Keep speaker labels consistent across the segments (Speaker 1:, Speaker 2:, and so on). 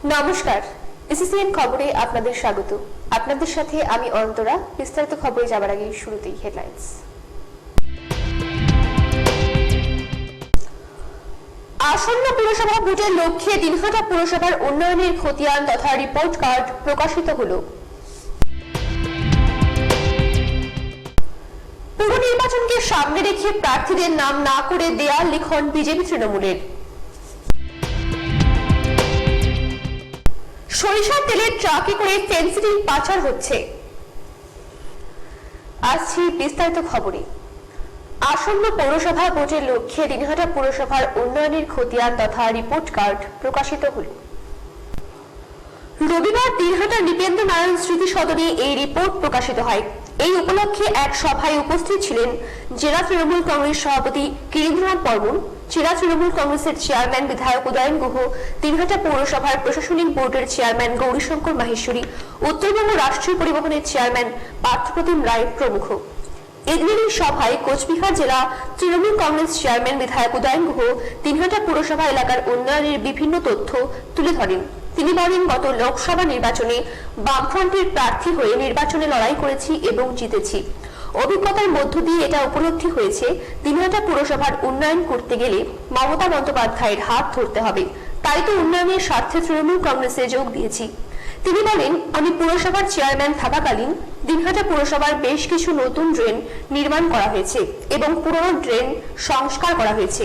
Speaker 1: নমস্কার, এসিসিএন খবরে আপনাদের স্বাগত। আপনাদের সাথে আমি অন্তরা। বিস্তারিত খবরে যাবার আগে শুরুতেই হেডলাইন্স। আসন্ন পুরসভা ভোটের লক্ষ্যে দিনহাটা পুরসভার উন্নয়নের খতিয়ান তথা রিপোর্ট কার্ড প্রকাশিত হলো। পুর নির্বাচনকে সামনে রেখে প্রার্থীদের নাম না করে দেয়াল লিখন বিজেপি তৃণমূলের। সরিষার তেলের ট্রাকে করে ফেন্সিডিল পাচার হচ্ছে। আসছি বিস্তারিত খবরে। আসন্ন পৌরসভা ভোটের লক্ষ্যে দিনহাটা পুরসভার উন্নয়নের খতিয়ান তথা রিপোর্ট কার্ড প্রকাশিত হল। রবিবার দিনহাটা নৃপেন্দ্র নারায়ণ স্মৃতি সদনে এই রিপোর্ট প্রকাশিত হয়। এই উপলক্ষে এক সভায় উপস্থিত ছিলেন জেলা তৃণমূল কংগ্রেস সভাপতি কীরেন্দ্রনাথ বর্মন, জেলা তৃণমূল কংগ্রেসের চেয়ারম্যান বিধায়ক উদয়ন গুহ, দিনহাটা পৌরসভার প্রশাসনিক বোর্ডের চেয়ারম্যান গৌরীশঙ্কর মাহেশ্বরী, উত্তরবঙ্গ রাষ্ট্রীয় পরিবহনের চেয়ারম্যান পার্থপ্রতিম রায় প্রমুখ। এদিনের এই সভায় কোচবিহার জেলা তৃণমূল কংগ্রেস চেয়ারম্যান বিধায়ক উদয়ন গুহ দিনহাটা পুরসভা এলাকার উন্নয়নের বিভিন্ন তথ্য তুলে ধরেন। তিনি বলেন, গত লোকসভা নির্বাচনে বামফ্রন্টের প্রার্থী হয়ে নির্বাচনে লড়াই করেছি এবং জিতেছি। অভিজ্ঞতার মধ্য দিয়ে এটা উপলব্ধি হয়েছে, দিনহাটা পুরসভার উন্নয়ন করতে গেলে মমতা বন্দ্যোপাধ্যায়ের হাত ধরতে হবে। তাই তো উন্নয়নের স্বার্থে তৃণমূল কংগ্রেসে যোগ দিয়েছি। তিনি বলেন, আমি পুরসভার চেয়ারম্যান থাকাকালীন দিনহাটা পুরসভার বেশ কিছু নতুন ড্রেন নির্মাণ করা হয়েছে এবং পুরনো ড্রেন সংস্কার করা হয়েছে।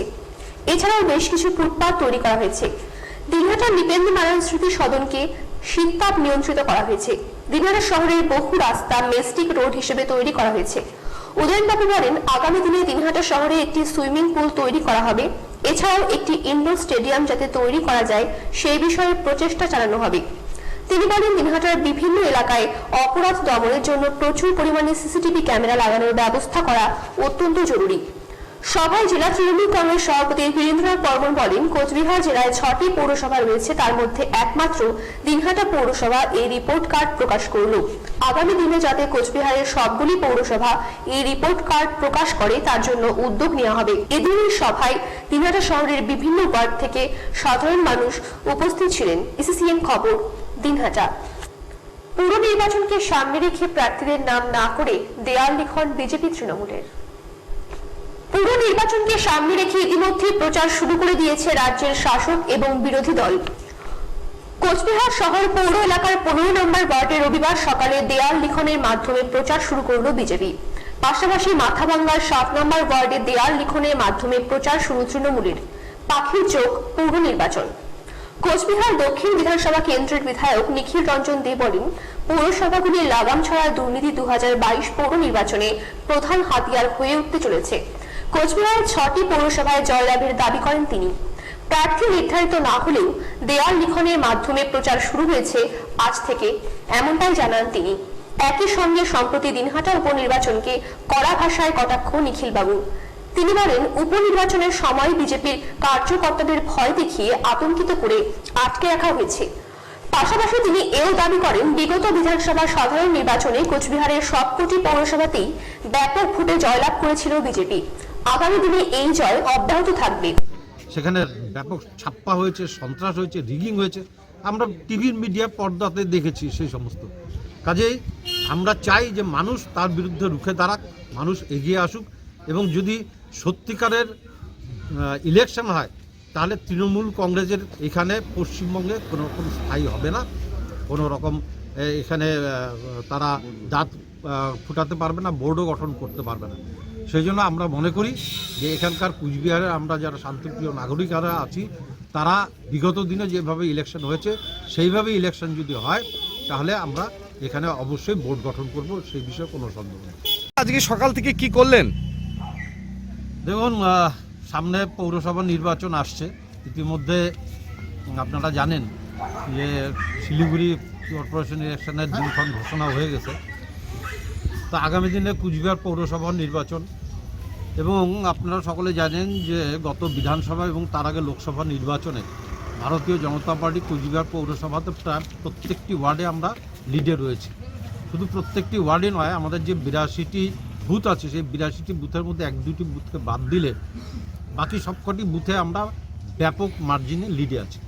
Speaker 1: এছাড়াও বেশ কিছু ফুটপাত তৈরি করা হয়েছে। দিনহাটা নৃপেন্দ্র নারায়ণ স্মৃতি সদনকে শীততাপ নিয়ন্ত্রিত করা হয়েছে। দিনহাটা শহরের বহু রাস্তা মেস্টিক রোড হিসেবে তৈরি করা হয়েছে। উদয়নবাবু বলেন, আগামী দিনে দিনহাটা শহরে একটি সুইমিং পুল তৈরি করা হবে। এছাড়াও একটি ইনডোর স্টেডিয়াম যাতে তৈরি করা যায় সেই বিষয়ে প্রচেষ্টা চালানো হবে। তিনি বলেন, দিনহাটার বিভিন্ন এলাকায় অপরাধ দমনের জন্য প্রচুর পরিমাণে সিসিটিভি ক্যামেরা লাগানোর ব্যবস্থা করা অত্যন্ত জরুরি। সভায় জেলা তৃণমূল কংগ্রেস সভাপতি কীরেন্দ্রনাথ বর্মন বলেন, কোচবিহার জেলায় 6টি পৌরসভা রয়েছে, তার মধ্যে একমাত্র দিনহাটা পৌরসভা এই রিপোর্ট কার্ড প্রকাশ করল। আগামী দিনে যাতে কোচবিহারের সবগুলি পৌরসভা এই রিপোর্ট কার্ড প্রকাশ করে তার জন্য উদ্যোগ নেওয়া হবে। এদিনের সভায় দিনহাটা শহরের বিভিন্ন ওয়ার্ড থেকে সাধারণ মানুষ উপস্থিত ছিলেন। এসিসিএন খবর, দিনহাটা। পুর নির্বাচনকে সামনে রেখে প্রার্থীদের নাম না করে দেয়াল লিখন বিজেপি তৃণমূলের। পুর নির্বাচনকে সামনে রেখে ইতিমধ্যে প্রচার শুরু করে দিয়েছে রাজ্যের শাসক এবং বিরোধী দল। কোচবিহার শহর পৌর এলাকার 15 নম্বর ওয়ার্ডে রবিবার সকালে দেয়াল লিখনের মাধ্যমে প্রচার শুরু করল বিজেপি। পাশাপাশি মাথাভাঙ্গার 7 নম্বর ওয়ার্ডে দেয়াল লিখনের মাধ্যমে প্রচার শুরু তৃণমূলের। পাখির চোখ পৌর নির্বাচন। কোচবিহার দক্ষিণ বিধানসভা কেন্দ্রের বিধায়ক নিখিল রঞ্জন দে বলেন, পৌরসভাগুলির লাগাম ছাড়া দুর্নীতি 2022 পৌর নির্বাচনে প্রধান হাতিয়ার হয়ে উঠতে চলেছে। কোচবিহারের 6টি পৌরসভায় জয়লাভের দাবি করেন তিনি। প্রার্থী নির্ধারিত না হলেও দেয়াল লিখনের মাধ্যমে প্রচার শুরু হয়েছে আজ থেকে, এমনটাই জানান তিনি। একই সঙ্গে সম্প্রতি দিনহাটা উপনির্বাচনকে কড়া ভাষায় কটাক্ষ নিখিল বাবু। তিনি বলেন, উপনির্বাচনের সময় বিজেপির কার্যকর্তাদের ভয় দেখিয়ে আতঙ্কিত করে আটকে রাখা হয়েছে। পাশাপাশি তিনি এও দাবি করেন, বিগত বিধানসভা সাধারণ নির্বাচনে কোচবিহারের সবকটি পৌরসভাতেই ব্যাপক ভোটে জয়লাভ করেছিল বিজেপি। আগামী দিনে এই জয় অব্যাহত থাকবে।
Speaker 2: সেখানে ব্যাপক ছাপ্পা হয়েছে, সন্ত্রাস হয়েছে, রিগিং হয়েছে। আমরা টিভির মিডিয়া পর্দাতে দেখেছি সেই সমস্ত। কাজেই আমরা চাই যে মানুষ তার বিরুদ্ধে রুখে দাঁড়াক, মানুষ এগিয়ে আসুক এবং যদি সত্যিকারের ইলেকশন হয় তাহলে তৃণমূল কংগ্রেসের এখানে পশ্চিমবঙ্গে কোনো রকম স্থায়ী হবে না। কোনো রকম এখানে তারা দাঁত ফুটাতে পারবে না, বোর্ডও গঠন করতে পারবে না। সেই জন্য আমরা মনে করি যে এখানকার কুচবিহারে আমরা যারা শান্তিপ্রিয় নাগরিকরা আছি তারা বিগত দিনে যেভাবে ইলেকশন হয়েছে সেইভাবে ইলেকশন যদি হয় তাহলে আমরা এখানে অবশ্যই বোর্ড গঠন করব, সেই বিষয়ে কোনো সন্দেহ নেই।
Speaker 3: আজকে সকাল থেকে কি করলেন?
Speaker 2: দেখুন, সামনে পৌরসভা নির্বাচন আসছে। ইতিমধ্যে আপনারা জানেন যে শিলিগুড়ি কর্পোরেশন ইলেকশনের দিনক্ষণ ঘোষণা হয়ে গেছে। তো আগামী দিনে কুচবিহার পৌরসভা নির্বাচন এবং আপনারা সকলে জানেন যে গত বিধানসভা এবং তার আগে লোকসভা নির্বাচনে ভারতীয় জনতা পার্টি কুচবিহার পৌরসভাতে প্রায় প্রত্যেকটি ওয়ার্ডে আমরা লিডে রয়েছি। শুধু প্রত্যেকটি ওয়ার্ডে নয়, আমাদের যে 82টি বুথ আছে সেই 82টি বুথের মধ্যে 1-2টি বুথকে বাদ দিলে বাকি সবকটি বুথে আমরা ব্যাপক মার্জিনে লিডে আছি।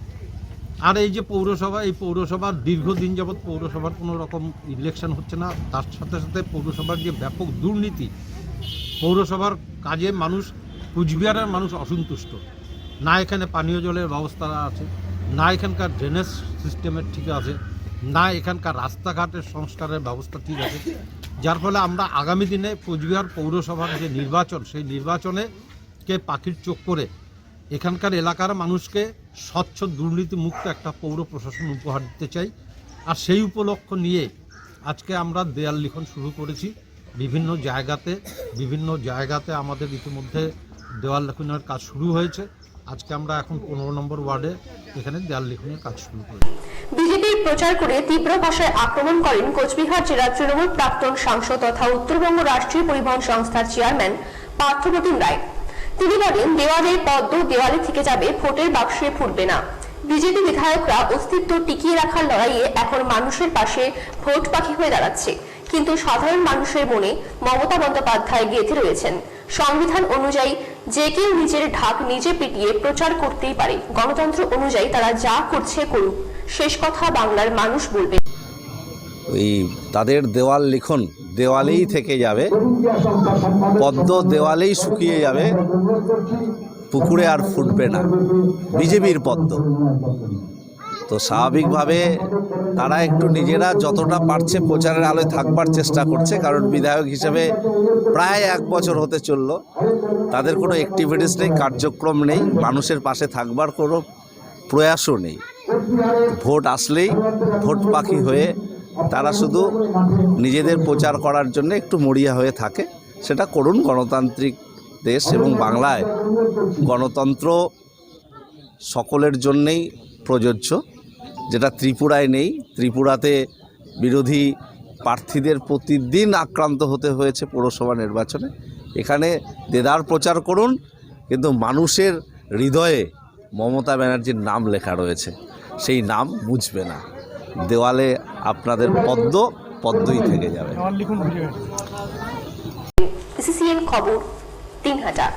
Speaker 2: আর এই যে পৌরসভা, এই পৌরসভার দীর্ঘদিন যাবৎ পৌরসভার কোনো রকম ইলেকশন হচ্ছে না, তার সাথে সাথে পৌরসভার যে ব্যাপক দুর্নীতি, পৌরসভার কাজে মানুষ, কুচবিহারের মানুষ অসন্তুষ্ট। না এখানে পানীয় জলের ব্যবস্থা আছে, না এখানকার ড্রেনেজ সিস্টেমের ঠিক আছে, না এখানকার রাস্তাঘাটের সংস্কারের ব্যবস্থা ঠিক আছে, যার ফলে আমরা আগামী দিনে কোচবিহার পৌরসভার যে নির্বাচন, সেই নির্বাচনে কে পাখির চোখ করে এখানকার এলাকার মানুষকে স্বচ্ছ দুর্নীতিমুক্ত একটা পৌর প্রশাসন উপহার দিতে চাই। আর সেই উপলক্ষ নিয়ে আজকে আমরা দেয়াল লিখন শুরু করেছি বিভিন্ন জায়গাতে আমাদের ইতিমধ্যে দেওয়াল লিখনের কাজ শুরু হয়েছে। আজকে আমরা এখন 15 নম্বর ওয়ার্ডে এখানে দেয়াল লিখনের কাজ শুরু করেছি।
Speaker 1: বিজেপির প্রচার করে তীব্র ভাষায় আক্রমণ করেন কোচবিহার জেলা তৃণমূল প্রাক্তন সাংসদ তথা উত্তরবঙ্গ রাষ্ট্রীয় পরিবহন সংস্থার চেয়ারম্যান পার্থপ্রতিম রায়। তিনি বলেন, দেওয়ালের পদ্ম দেওয়ালে থেকে যাবে, ভোটের বাক্সে ফুটবে না। বিজেপি বিধায়করা অস্তিত্ব টিকিয়ে রাখার লড়াইয়ে এখন মানুষের পাশে ভোট পাখি হয়ে দাঁড়াচ্ছে, কিন্তু সাধারণ মানুষের মনে মমতা বন্দ্যোপাধ্যায় গেঁথে রয়েছেন। সংবিধান অনুযায়ী যে কেউ নিজের ঢাক নিজে পিটিয়ে প্রচার করতেই পারে। গণতন্ত্র অনুযায়ী তারা যা করছে করুক, শেষ কথা বাংলার মানুষ বলবে।
Speaker 4: ওই তাদের দেওয়াল লিখন দেওয়ালেই থেকে যাবে, পদ্ম দেওয়ালেই শুকিয়ে যাবে, পুকুরে আর ফুটবে না, বিজেপির পদ্ম। তো স্বাভাবিকভাবে তারা একটু নিজেরা যতটা পারছে প্রচারের আলোয় থাকবার চেষ্টা করছে, কারণ বিধায়ক হিসেবে প্রায় 1 বছর হতে চলল, তাদের কোনো অ্যাক্টিভিটিস নেই, কার্যক্রম নেই, মানুষের পাশে থাকবার কোনো প্রয়াসও নেই। ভোট আসলেই ভোট পাখি হয়ে তারা শুধু নিজেদের প্রচার করার জন্য একটু মরিয়া হয়ে থাকে। সেটা করুন, গণতান্ত্রিক দেশ এবং বাংলায় গণতন্ত্র সকলের জন্যেই প্রযোজ্য, যেটা ত্রিপুরায় নেই। ত্রিপুরাতে বিরোধী প্রার্থীদের প্রতিদিন আক্রান্ত হতে হয়েছে পৌরসভা নির্বাচনে। এখানে দেদার প্রচার করুন, কিন্তু মানুষের হৃদয়ে মমতা ব্যানার্জির নাম লেখা রয়েছে, সেই নাম মুছবে না। দেওয়ালে আপনাদের পদ্মই থেকে যাবে।
Speaker 1: সিসিএন খবর, দিনহাটা।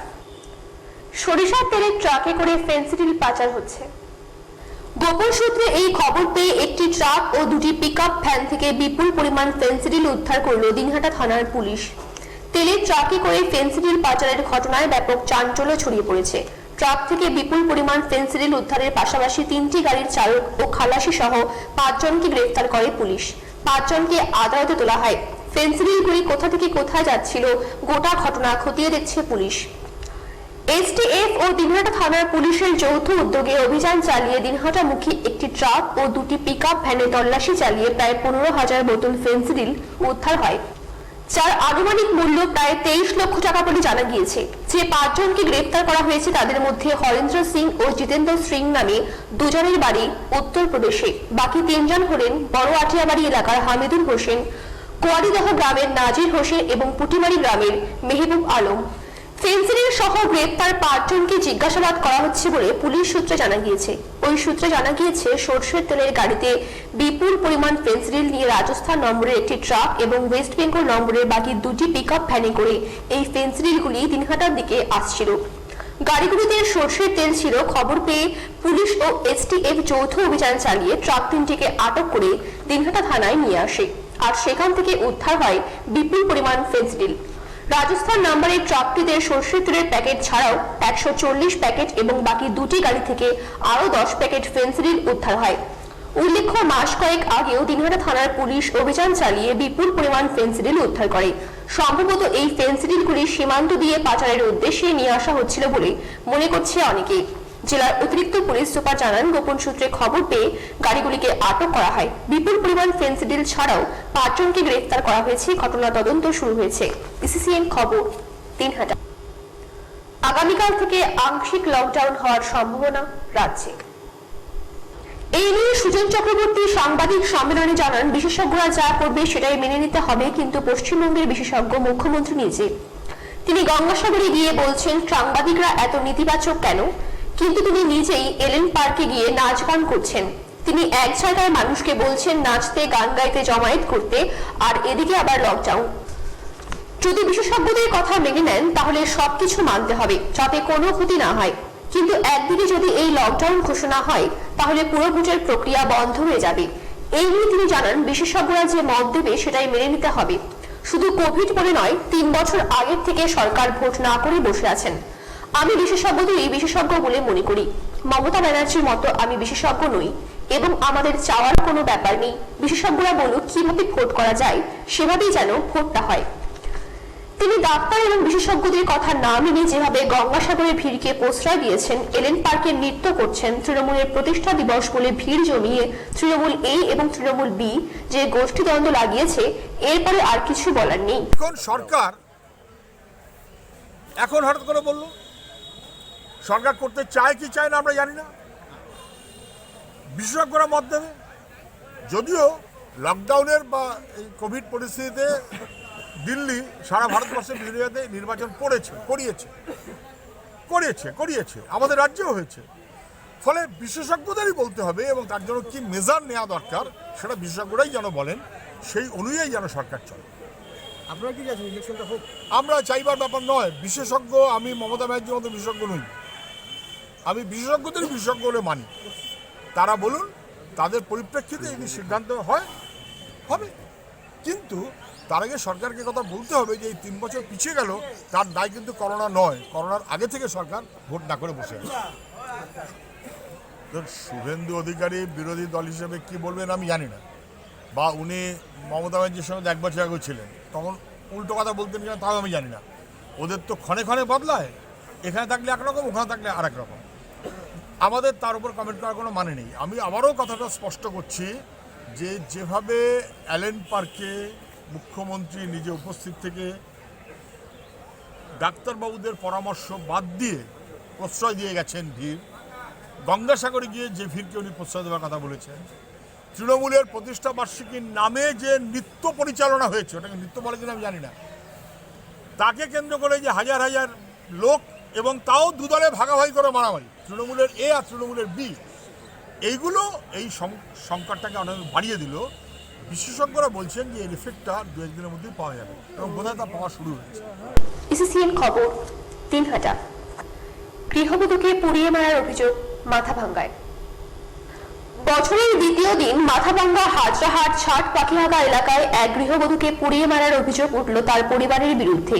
Speaker 1: সরিষার তেলের ট্রাকে করে ফেন্সিডিল পাচার হচ্ছে। গোপন সূত্রে এই খবর পেয়ে একটি ট্রাক ও 2টি পিকআপ ভ্যান থেকে বিপুল পরিমাণ ফেন্সিডিল উদ্ধার করল দিনহাটা থানার পুলিশ। তেলের ট্রাকে করে ফেন্সিডিল পাচারের ঘটনায় ব্যাপক চাঞ্চল্য ছড়িয়ে পড়েছে। ট্রাক থেকে বিপুল পরিমাণ ফেন্সিডিল উদ্ধারের পাশাপাশি 3টি গাড়ির চালক ও খালাসি সহ 5 জনকে গ্রেফতার করে পুলিশ। 5 জনকে আদালতে তোলা হয়। ফেন্সিডিলগুলি কোথা থেকে কোথায় যাচ্ছিল, গোটা ঘটনা খতিয়ে দেখছে পুলিশ। এসটিএফ ও দিনহাটা থানার পুলিশের যৌথ উদ্যোগে অভিযান চালিয়ে দিনহাটামুখী একটি ট্রাক ও 2টি পিকআপ ভ্যানে তল্লাশি চালিয়ে প্রায় 15,000 বোতল ফেন্সিডিল উদ্ধার হয়, যার আনুমানিক মূল্য প্রায় 23 লক্ষ টাকা বলে জানা গিয়েছে। যে 5 জনকে গ্রেফতার করা হয়েছে তাদের মধ্যে হরেন্দ্র সিং ও জিতেন্দ্র সিং নামে 2 জনের বাড়ি উত্তরপ্রদেশে। বাকি 3 জন হলেন বড় আটিয়াবাড়ি এলাকার হামিদুল হোসেন, কোয়ারিদহ গ্রামের নাজির হোসেন এবং পুটিমারি গ্রামের মেহবুব আলম। ফেন্সিডিল সহ গ্রেপ্তার 5 জনকে জিজ্ঞাসাবাদ করা হচ্ছে বলে পুলিশ সূত্রে জানা গিয়েছে। ওই সূত্রে জানা গিয়েছে, সরষের তেলের গাড়িতে বিপুল পরিমাণ ফেন্সিডিল নিয়ে রাজস্থান নম্বরের একটি ট্রাক এবং ওয়েস্ট বেঙ্গল নম্বরের বাকি 2টি পিকআপ ভ্যানে করে এই ফেন্সিডিলগুলি দিনহাটার দিকে আসছিল। গাড়িগুলিতে সরষের তেল ছিল। খবর পেয়ে পুলিশ ও এসটিএফ যৌথ অভিযান চালিয়ে ট্রাক 3টিকে আটক করে দিনহাটা থানায় নিয়ে আসে, আর সেখান থেকে উদ্ধার হয় বিপুল পরিমাণ ফেন্সিডিল। রাজস্থান নম্বরের ট্রাকটিতে সরষের তেলের প্যাকেট ছাড়াও 140 প্যাকেট এবং বাকি 2টি গাড়ি থেকে আরো 10 প্যাকেট ফেন্সিডিল উদ্ধার হয়। উল্লেখ্য, মাস কয়েক আগেও দিনহাটা থানার পুলিশ অভিযান চালিয়ে বিপুল পরিমাণ ফেন্সিডিল উদ্ধার করে। সম্ভবত এই ফেন্সিডিলগুলি সীমান্ত দিয়ে পাচারের উদ্দেশ্যে নিয়ে আসা হচ্ছিল বলে মনে করছে অনেকে। জেলার অতিরিক্ত পুলিশ সুপার জানান, গোপন সূত্রে খবর পেয়ে গাড়িগুলিকে আটক করা হয়। বিপুল পরিমাণ ফেন্সিডিল ছাড়াও 5 জনকে গ্রেফতার করা হয়েছে। ঘটনা তদন্ত শুরু হয়েছে। সিসিএন খবর, দিনহাটা। আগামীকাল থেকে আংশিক লকডাউন হওয়ার সম্ভাবনা রাজ্যে। এই নিয়ে সুজন চক্রবর্তী সাংবাদিক সম্মেলনে জানান, বিশেষজ্ঞরা যা করবে সেটাই মেনে নিতে হবে, কিন্তু পশ্চিমবঙ্গের বিশেষজ্ঞ মুখ্যমন্ত্রী নিজে। তিনি গঙ্গাসাগরে গিয়ে বলছেন, সাংবাদিকরা এত নেতিবাচক কেন, কিন্তু তিনি নিজেই এলেন পার্কে গিয়ে নাচ গান করছেন। তিনি এক জায়গায় মানুষকে বলছেন নাচতে, গান গাইতে, জমায়েত করতে, আর এদিকে আবার লকডাউন। যদি বিশেষজ্ঞদের কথা মেনে নেন তাহলে সবকিছু মানতে হবে, যাতে কোনো ক্ষতি না হয়। কিন্তু একদিকে যদি এই লকডাউন ঘোষণা হয় তাহলে পুরো ভোটের প্রক্রিয়া বন্ধ হয়ে যাবে। এই নিয়ে তিনি জানান, বিশেষজ্ঞরা যে মত দেবে সেটাই মেনে নিতে হবে। শুধু কোভিড বলে নয়, 3 বছর আগের থেকে সরকার ভোট না করে বসে আছেন। আমি বিশেষজ্ঞদেরই বিশেষজ্ঞ বলে মনে করি। মমতা ব্যানার্জির মতো আমি বিশেষজ্ঞ নই এবং আমাদের চাওয়ার কোনো ব্যাপার নেই। বিশেষজ্ঞরা বলুক কিভাবে ভোট করা যায়, সেভাবেই যেন ভোটটা হয়। তিনি ডাক্তার এবং বিশেষজ্ঞদের কথা না মেনে যেভাবে গঙ্গাসাগরের ভিড়কে প্রশ্রয় দিয়েছেন, এলেন পার্কে নৃত্য করছেন, তৃণমূলের প্রতিষ্ঠা দিবস বলে ভিড় জমিয়ে তৃণমূল এ এবং তৃণমূল বি যে গোষ্ঠীদ্বন্দ্ব লাগিয়েছে, এরপরে আর কিছু বলার নেই।
Speaker 5: এখন সরকার এখন হঠাৎ করে বলল, সরকার করতে চায় কি চায় না আমরা জানি না, বিশেষজ্ঞরা মত দেবে। যদিও লকডাউনের বা এই কোভিড পরিস্থিতিতে দিল্লি সারা ভারতবর্ষের বিভিন্ন জায়গাতে নির্বাচন করিয়েছে, আমাদের রাজ্যেও হয়েছে। ফলে বিশেষজ্ঞদেরই বলতে হবে এবং তার জন্য কি মেজার নেওয়া দরকার সেটা বিশেষজ্ঞরাই যেন বলেন, সেই অনুযায়ী যেন সরকার চলে।
Speaker 6: আপনারা কি চাইছেন ইলেকশনটা হোক?
Speaker 5: আমরা চাইবার ব্যাপার নয়। বিশেষজ্ঞ, আমি মমতা ব্যানার্জির মতো বিশেষজ্ঞ নই, আমি বিশেষজ্ঞদের বিশেষজ্ঞ বলে মানি। তারা বলুন, তাদের পরিপ্রেক্ষিতে যদি সিদ্ধান্ত হবে। কিন্তু তার আগে সরকারকে কথা বলতে হবে যে এই 3 বছর পিছিয়ে গেল, তার দায় কিন্তু করোনা নয়। করোনার আগে থেকে সরকার ভোট না করে বসে আছে। শুভেন্দু অধিকারী বিরোধী দল হিসেবে কি বলবেন আমি জানি না, বা উনি মমতা ব্যানার্জির সঙ্গে 1 বছর আগেও ছিলেন, তখন উল্টো কথা বলতেন কিনা তাও আমি জানি না। ওদের তো ক্ষণে ক্ষণে বদলায়, এখানে থাকলে একরকম, ওখানে থাকলে আরেক রকম। আমাদের তার উপর কমেন্ট করার কোনো মানে নেই। আমি আবারও কথাটা স্পষ্ট করছি যে যেভাবে অ্যালেন পার্কে মুখ্যমন্ত্রী নিজে উপস্থিত থেকে ডাক্তারবাবুদের পরামর্শ বাদ দিয়ে প্রশ্রয় দিয়ে গেছেন ভিড়, গঙ্গাসাগরে গিয়ে যে ভিড়কে উনি প্রশ্রয় দেওয়ার কথা বলেছেন, তৃণমূলের প্রতিষ্ঠা বার্ষিকীর নামে যে নৃত্য পরিচালনা হয়েছে, ওটাকে নৃত্য বলে কিনা আমি জানি না, তাকে কেন্দ্র করে যে হাজার হাজার লোক, এবং তাও দুদলে ভাগাভাগি করে মারামারি, তৃণমূলের এ আর তৃণমূলের বি, এইগুলো এই সংকটটাকে অনেক বাড়িয়ে দিল। বিশেষজ্ঞরা বলছেন যে এর এফেক্টটা 2-1 দিনের মধ্যেই পাওয়া যাবে এবং বোধহয় তা পাওয়া শুরু হয়েছে।
Speaker 1: ইসিসিএন খবর, দিনহাটা। গৃহবধূকে পুড়িয়ে মারার অভিযোগ মাথাভাঙ্গায়। বছরের দ্বিতীয় দিন মাথাভাঙ্গা হাজরাহাট ছাট পাখিহাগা এলাকায় এক গৃহবধূকে পুড়িয়ে মারার অভিযোগ উঠল তার পরিবারের বিরুদ্ধে।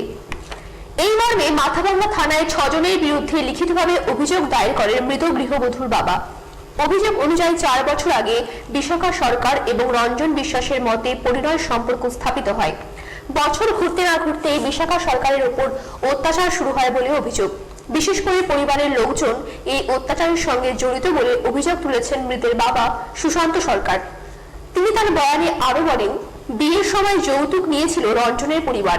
Speaker 1: এই মর্মে মাথাভাঙ্গা থানায় 6 জনের বিরুদ্ধে লিখিতভাবে অভিযোগ দায়ের করেন মৃত গৃহবধূর বাবা। অভিযোগ অনুযায়ী 4 বছর আগে বিশাখা সরকার এবং রঞ্জন বিশ্বাসের মতে পরিণয় সম্পর্ক স্থাপিত হয়। বছর ঘুরতে না ঘুরতে বিশাখা সরকারের উপর অত্যাচার শুরু হয় বলে অভিযোগ। বিশেষ করে পরিবারের লোকজন এই অত্যাচারের সঙ্গে জড়িত বলে অভিযোগ তুলেছেন মৃতের বাবা সুশান্ত সরকার। তিনি তার বয়ানে আরো বলেন, বিয়ের সময় যৌতুক নিয়েছিল রঞ্জনের পরিবার।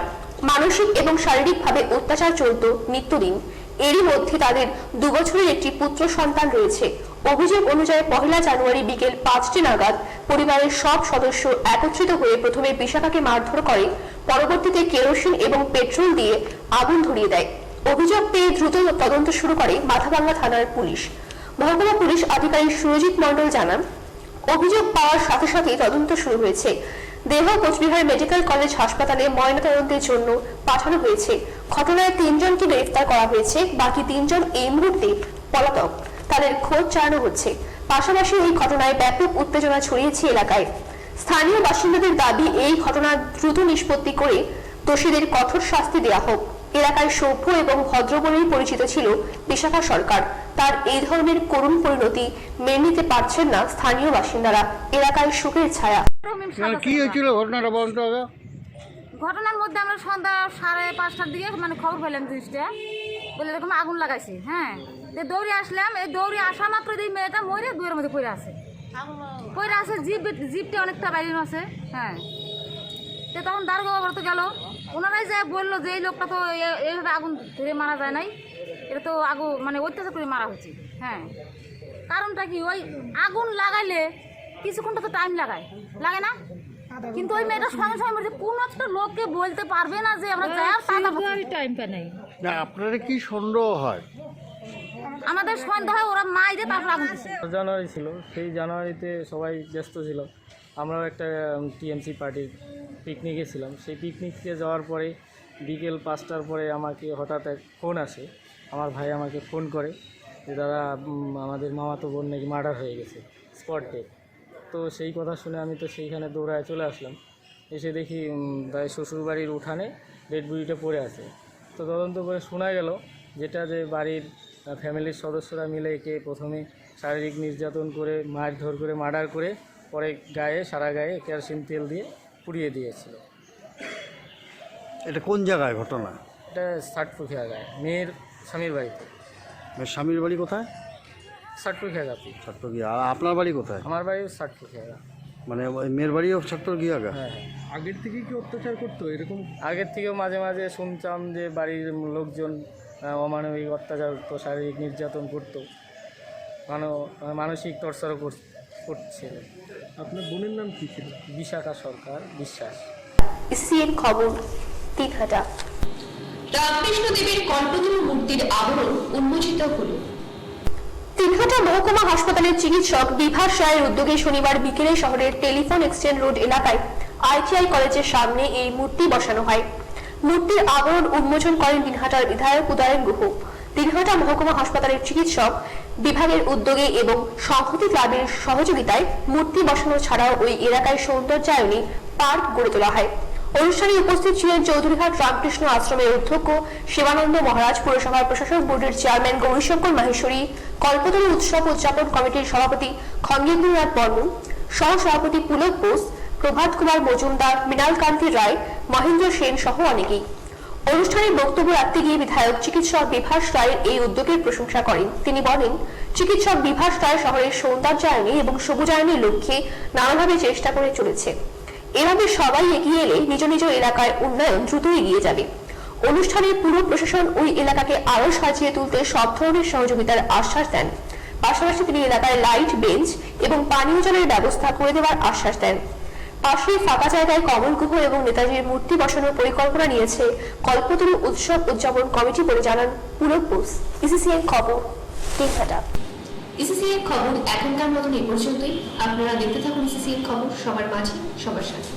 Speaker 1: মানসিক এবং শারীরিকভাবে অত্যাচার চলত নিত্যদিন। এরই মধ্যে তাদের 2 বছরের একটি পুত্র সন্তান রয়েছে। অভিযোগ অনুযায়ী 1 জানুয়ারি বিকেল 5টি নাগাদ পরিবারের সব সদস্য একত্রিত হয়ে প্রথমে বিশাখাকে মারধর করে, পরবর্তীতে কেরোসিন এবং পেট্রোল দিয়ে আগুন ধরিয়ে দেয়। অভিযোগ পেয়ে দ্রুত তদন্ত শুরু করে মাথাভাঙ্গা থানার পুলিশ। মহকুমা পুলিশ আধিকারিক সুরজিৎ মণ্ডল জানান, অভিযোগ পাওয়ার সাথে সাথেই তদন্ত শুরু হয়েছে। দেহ কোচবিহার মেডিকেল কলেজ হাসপাতালে ময়নাতদন্তের জন্য পাঠানো হয়েছে। ঘটনায় 3 জনকে গ্রেফতার করা হয়েছে, বাকি 3 জন এই মুহূর্তে পলাতক, তাদের খোঁজ চালানো হচ্ছে। পাশাপাশি এই ঘটনায় ব্যাপক উত্তেজনা ছড়িয়েছে এলাকায়। স্থানীয় বাসিন্দাদের দাবি, এই ঘটনা দ্রুত নিষ্পত্তি করে দোষীদের কঠোর শাস্তি দেওয়া হোক। এলাকায় সভ্য এবং ভদ্র বলেই পরিচিত ছিল বিশাখা সরকার। তার এই ধরনের করুণ পরিণতি মেনে নিতে পারছেন না স্থানীয় বাসিন্দারা। এলাকায় শোকের ছায়া।
Speaker 6: কি হয়েছিল ঘটনাটা বলতে হবে?
Speaker 7: ঘটনার মধ্যে আমরা সন্ধ্যা 5:30টার দিকে খবর পেলাম, জিনিসটা বলে এরকম আগুন লাগাইছে। হ্যাঁ, দৌড়ে আসলাম। এই দৌড়ে আসা মাত্র এই মেয়েটা মরে দুয়ের মধ্যে পড়ে আছে। জিপটা অনেকটা বাইরে আছে। হ্যাঁ, তখন দাঁড় বাবা তো গেল, ওনারাই যা বললো যে এই লোকটা তো এইভাবে আগুন ধরে মারা যায় নাই, এটা তো অত্যাচার করে মারা হয়েছে। হ্যাঁ, কারণটা কি, ওই আগুন লাগাইলে কিছুক্ষণটা তো টাইম লাগে না, কিন্তু ওই মেয়েটা সঙ্গে সঙ্গে মরছে। কোন একটা লোককে বলতে পারবে না যে আমরা টাইম পাই নাই।
Speaker 6: আপনারা কি সন্দেহ হয়?
Speaker 7: আমাদের সন্দেহ হয় ওরা মাইরে তারপর আগুন দিচ্ছে।
Speaker 8: জানুয়ারি ছিল, সেই জানুয়ারিতে সবাই ব্যস্ত ছিল। আমরাও একটা টিএমসি পার্টির পিকনিকে ছিলাম। সেই পিকনিকে যাওয়ার পরে বিকেল 5টার পরে আমাকে হঠাৎ এক ফোন আসে। আমার ভাই আমাকে ফোন করে যে তারা আমাদের মামাতো বোন নাকি মার্ডার হয়ে গেছে, স্পট ডেট। তো সেই কথা শুনে আমি তো সেইখানে দৌড়ায় চলে আসলাম। এসে দেখি তাই শ্বশুরবাড়ির উঠানে ডেড বডিটা পড়ে আছে। তো তদন্ত করে শোনা গেল যেটা যে বাড়ির ফ্যামিলির সদস্যরা মিলে একে প্রথমে শারীরিক নির্যাতন করে মারধর করে মার্ডার করে পরে সারা গায়ে কেরোসিন তেল দিয়ে পুড়িয়ে দিয়েছিল।
Speaker 6: এটা কোন জায়গায় ঘটনা?
Speaker 8: এটা ষাটপুখিয়া গায়ে, মেয়ের স্বামীর বাড়িতে।
Speaker 6: স্বামীর বাড়ি কোথায়?
Speaker 8: ষাটপুখিয়া গাছি।
Speaker 6: ছাত্রগিয়া। আর আপনার বাড়ি কোথায়?
Speaker 8: আমার বাড়িও ষাটপুখিয়া গা।
Speaker 6: মানে ওই মেয়ের বাড়িও ছাত্রগিয়া গা?
Speaker 8: হ্যাঁ।
Speaker 6: আগের থেকে কি অত্যাচার করতো এরকম?
Speaker 8: আগের থেকেও মাঝে মাঝে শুনতাম যে বাড়ির লোকজন অমানবিক অত্যাচার করতো, শারীরিক নির্যাতন করতো, মানসিক টর্চারও করছিল।
Speaker 6: আপনার বোনের নাম কি ছিল?
Speaker 8: বিশাখা সরকার বিশ্বাস।
Speaker 1: সিএন খবর, দিনহাটা। রামকৃষ্ণ দেবের কল্পতরু মূর্তির আবরণ উন্মোচিত হলো। দিনহাটা মহকুমা হাসপাতালের চিকিৎসক বিভাস রায়ের উদ্যোগে শনিবার বিকেলে শহরের টেলিফোন এক্সচেঞ্জ রোড এলাকায় আইটিআই কলেজের সামনে এই মূর্তি বসানো হয়। মূর্তির আবরণ উন্মোচন করেন দিনহাটার বিধায়ক উদয়ন গুহ। দিনহাটা মহকুমা হাসপাতালের চিকিৎসক বিভাগের উদ্যোগে এবং সংহতি ক্লাবের সহযোগিতায় মূর্তি বসানো ছাড়াও ওই এলাকায় সৌন্দর্যায়নী পার্ক গড়ে তোলা হয়। অনুষ্ঠানে উপস্থিত ছিলেন চৌধুরীঘাট রামকৃষ্ণ আশ্রমের অধ্যক্ষ শিবানন্দ মহারাজ, পুরসভার প্রশাসক বোর্ডের চেয়ারম্যান গৌরীশঙ্কর মাহেশ্বরী, কল্পতরু উৎসব উদযাপন কমিটির সভাপতি খঞ্জেন্দ্রনাথ বর্মন, সহ-সভাপতি পুলক বোস, প্রভাত কুমার মজুমদার, মৃণাল কান্তি রায়, মহেন্দ্র সেন সহ অনেকেই। অনুষ্ঠানে বক্তব্য রাখতে গিয়ে বিধায়ক চিকিৎসক বিভাস রায়ের এই উদ্যোগের প্রশংসা করেন। তিনি বলেন, চিকিৎসক বিভাস রায় শহরের সৌন্দর্যায়নে এবং সবুজায়নের লক্ষ্যে নানাভাবে চেষ্টা করে চলেছে। এভাবে সবাই এগিয়ে এলে নিজ নিজ এলাকায় উন্নয়ন দ্রুত এগিয়ে যাবে। অনুষ্ঠানে পুরো প্রশাসন ওই এলাকাকে আরো সাজিয়ে তুলতে সব ধরনের সহযোগিতার আশ্বাস দেন। পাশাপাশি তিনি এলাকায় লাইট, বেঞ্চ এবং পানীয় জলের ব্যবস্থা করে দেওয়ার আশ্বাস দেন। পাশে ফাঁকা জায়গায় কমল গুহ এবং নেতাজির মূর্তি বসানোর পরিকল্পনা নিয়েছে কল্পতরু উৎসব উদযাপন কমিটি বলে জানান পুলক বোস। ইসিসিএন খবর, দিনহাটা। ইসিসিএন খবর এখনকার মতন এই পর্যন্তই। আপনারা দেখতে থাকুন ইসিসিএন খবর, সবার মাঝে সবার সাথে।